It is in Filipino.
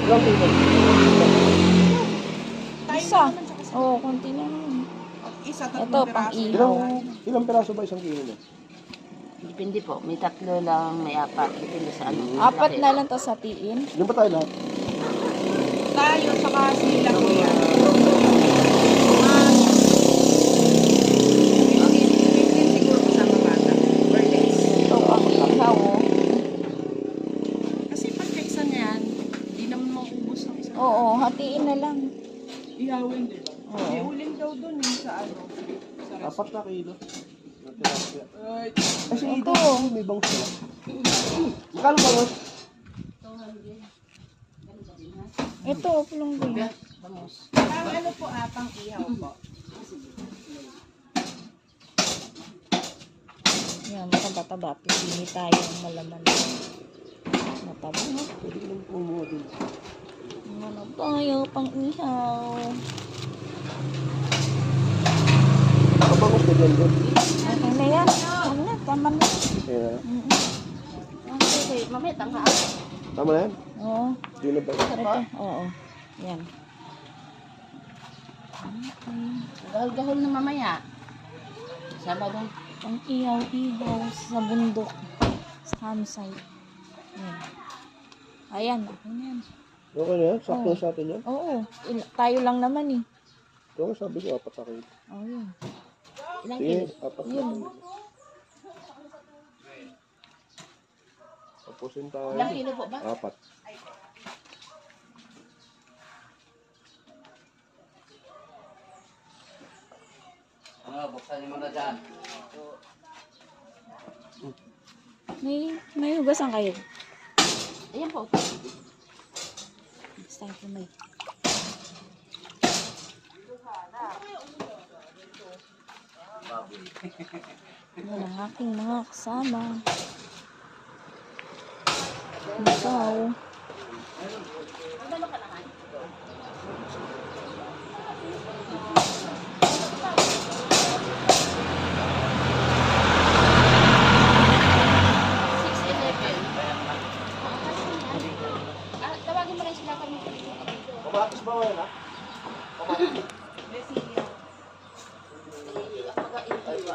Ilang kilo? Isa. Oo, konti lang. Isa, Ito, tatlong pang piraso. ihaw. Ilang piraso ba isang kilo na? Depende po. May 3 lang, may 4. Depende sa ano. Apat laki. na lang tas hatiin. Yung ba tayo lahat? Tayo, saka sila kuya. Siguro kasama bata. Or less. Ito, pang ihaw. Oh. Kasi pag kaysa niyan, hindi naman maubos ng isa. Oo, hatiin na lang. Ihawin, di ba? Oo. May uling daw dun eh, sa ano. Sa restaurant. 4 na kilo. Tilapia. Ay, Kasi Ito. ito, may bangus sila. Magkano bangus? Ito, pulunggay. Bangus. ang ano po pang ihaw po. Yan, mataba-taba. Pipili tayo ng malaman. Mataba. Pwede ko lang kumuha din. Ano tayo, pang ihaw. Mabangus na dyan doon. Okay na yan. Ano na, tama na. Ayan. Okay, mamaya tangka. Tama na yan? Oo. Hindi na ba? Ito, oo. Yan. Gahol-gahol na mamaya. Sabado. Pang ihaw-ihaw sa bundok. Sa campsite. Yan. Ayan, okay na yan. Okay na yan? Sakto sa atin yan? Oo, tayo lang naman eh. Ito, sabi ko, 4 na kilo. Oo, yun. Ilang Sige, kilo? 4 na. Yun. Tapusin tayo. Ilang kilo po ba? 4. Ano, buksan niyo muna dyan. May hugasan kayo. Ayan po. Basta ito may. Yan ang aking mga kasama. Ikaw. Tawagin mo rin sila kami. Kamatis ba wala na? Resilient. Pag-iiwa.